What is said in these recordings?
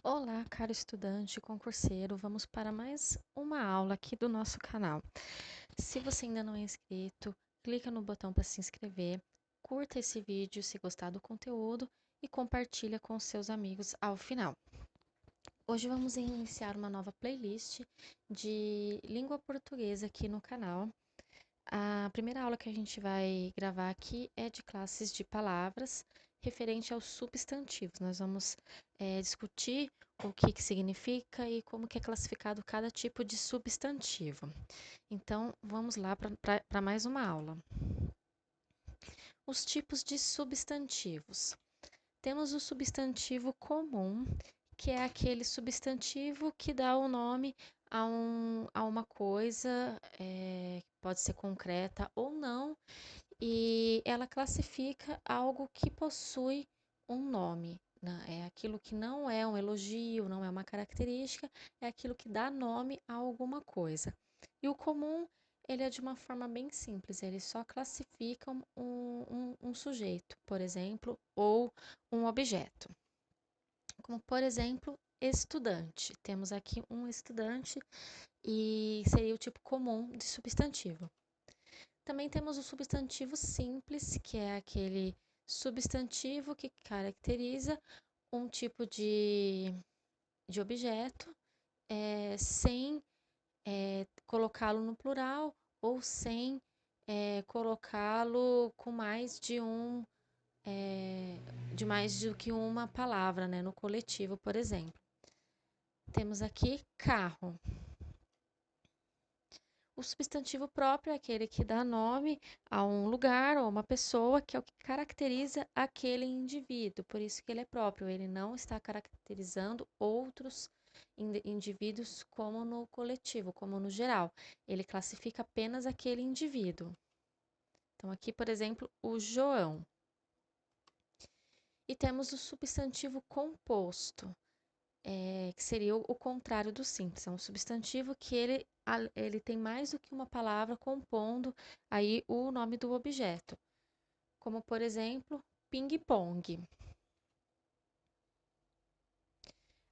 Olá, caro estudante concurseiro, vamos para mais uma aula aqui do nosso canal. Se você ainda não é inscrito, clica no botão para se inscrever, curta esse vídeo se gostar do conteúdo e compartilha com seus amigos ao final. Hoje vamos iniciar uma nova playlist de língua portuguesa aqui no canal. A primeira aula que a gente vai gravar aqui é de classes de palavras referente aos substantivos. Nós vamos discutir o que significa e como que é classificado cada tipo de substantivo. Então, vamos lá para mais uma aula. Os tipos de substantivos. Temos o substantivo comum, que é aquele substantivo que dá o nome a uma coisa, pode ser concreta ou não, e ela classifica algo que possui um nome, né? É aquilo que não é um elogio, não é uma característica, é aquilo que dá nome a alguma coisa. E o comum, ele é de uma forma bem simples, ele só classifica um sujeito, por exemplo, ou um objeto. Como, por exemplo, estudante. Temos aqui um estudante e seria o tipo comum de substantivo. Também temos o substantivo simples, que é aquele substantivo que caracteriza um tipo de objeto, sem colocá-lo no plural ou sem colocá-lo com de mais do que uma palavra, né, no coletivo, por exemplo. Temos aqui carro. O substantivo próprio é aquele que dá nome a um lugar ou uma pessoa, que é o que caracteriza aquele indivíduo. Por isso que ele é próprio, ele não está caracterizando outros indivíduos como no coletivo, como no geral. Ele classifica apenas aquele indivíduo. Então, aqui, por exemplo, o João. E temos o substantivo composto, que seria o contrário do simples. É um substantivo que ele tem mais do que uma palavra compondo aí o nome do objeto. Como, por exemplo, ping-pong.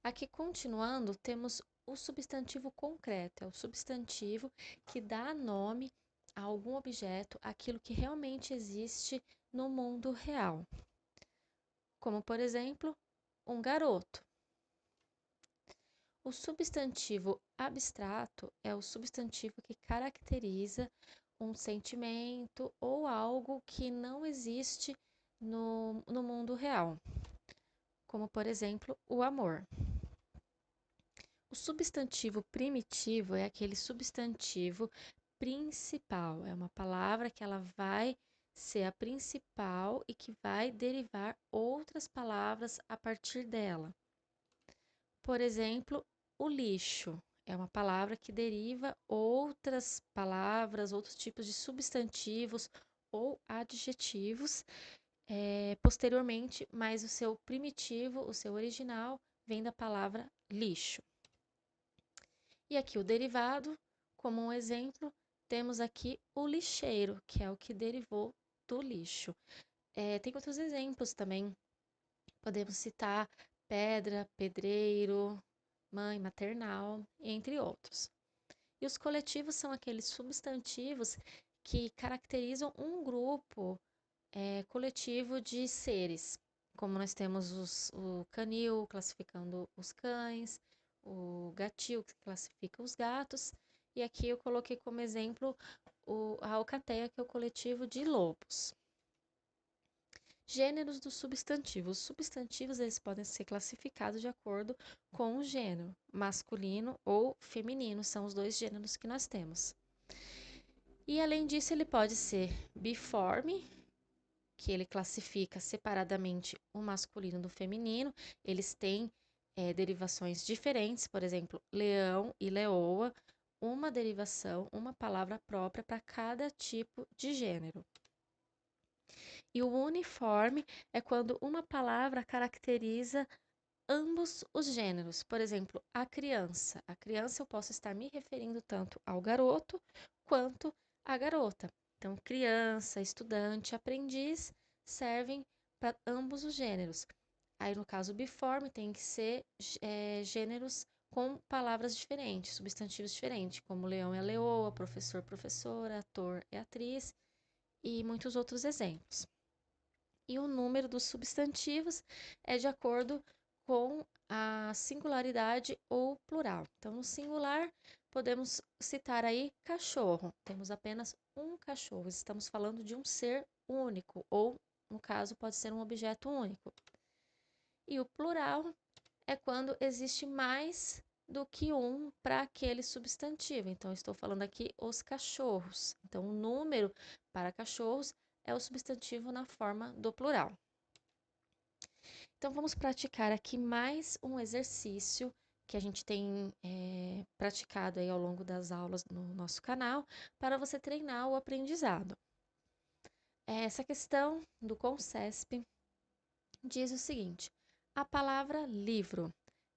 Aqui, continuando, temos o substantivo concreto. É o substantivo que dá nome a algum objeto, aquilo que realmente existe no mundo real. Como, por exemplo, um garoto. O substantivo abstrato é o substantivo que caracteriza um sentimento ou algo que não existe no mundo real, como, por exemplo, o amor. O substantivo primitivo é aquele substantivo principal, é uma palavra que ela vai ser a principal e que vai derivar outras palavras a partir dela. Por exemplo, o lixo é uma palavra que deriva outras palavras, outros tipos de substantivos ou adjetivos posteriormente, mas o seu primitivo, o seu original, vem da palavra lixo. E aqui o derivado, como um exemplo, temos aqui o lixeiro, que é o que derivou do lixo. Tem outros exemplos também. Podemos citar pedra, pedreiro, mãe, maternal, entre outros. E os coletivos são aqueles substantivos que caracterizam um grupo coletivo de seres. Como nós temos o canil classificando os cães, o gatil que classifica os gatos, e aqui eu coloquei como exemplo a alcateia, que é o coletivo de lobos. Gêneros dos substantivos. Os substantivos eles podem ser classificados de acordo com o gênero, masculino ou feminino, são os dois gêneros que nós temos. E além disso, ele pode ser biforme, que ele classifica separadamente o masculino do feminino. Eles têm derivações diferentes, por exemplo, leão e leoa, uma derivação, uma palavra própria para cada tipo de gênero. E o uniforme é quando uma palavra caracteriza ambos os gêneros. Por exemplo, a criança. A criança eu posso estar me referindo tanto ao garoto quanto à garota. Então, criança, estudante, aprendiz servem para ambos os gêneros. Aí, no caso, biforme tem que ser gêneros com palavras diferentes, substantivos diferentes, como leão é leoa, professor, professora, ator é atriz e muitos outros exemplos. E o número dos substantivos é de acordo com a singularidade ou plural. Então, no singular, podemos citar aí cachorro. Temos apenas um cachorro. Estamos falando de um ser único, ou, no caso, pode ser um objeto único. E o plural é quando existe mais do que um para aquele substantivo. Então, estou falando aqui os cachorros. Então, o número para cachorros é o substantivo na forma do plural. Então, vamos praticar aqui mais um exercício que a gente tem praticado aí ao longo das aulas no nosso canal para você treinar o aprendizado. Essa questão do CONCESP diz o seguinte: a palavra livro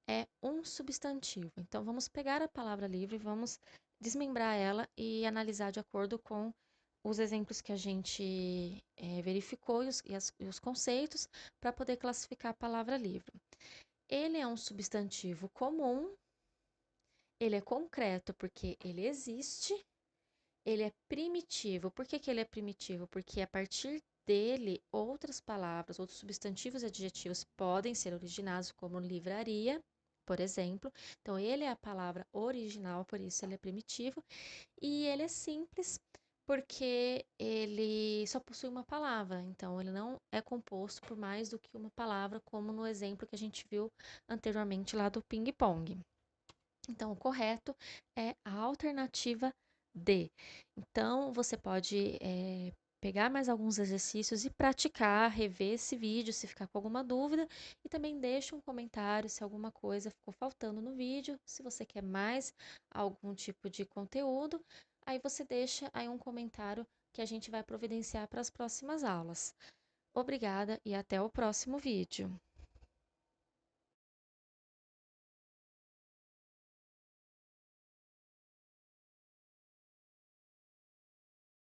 é um substantivo. Então, vamos pegar a palavra livro e vamos desmembrar ela e analisar de acordo com os exemplos que a gente verificou e os conceitos para poder classificar a palavra livro. Ele é um substantivo comum, ele é concreto porque ele existe, ele é primitivo. Por que ele é primitivo? Porque a partir dele, outras palavras, outros substantivos e adjetivos podem ser originados, como livraria, por exemplo. Então, ele é a palavra original, por isso ele é primitivo. E ele é simples, porque ele só possui uma palavra. Então, ele não é composto por mais do que uma palavra, como no exemplo que a gente viu anteriormente lá do ping-pong. Então, o correto é a alternativa D. Então, você pode pegar mais alguns exercícios e praticar, rever esse vídeo se ficar com alguma dúvida. E também deixa um comentário se alguma coisa ficou faltando no vídeo, se você quer mais algum tipo de conteúdo. Aí você deixa aí um comentário que a gente vai providenciar para as próximas aulas. Obrigada e até o próximo vídeo.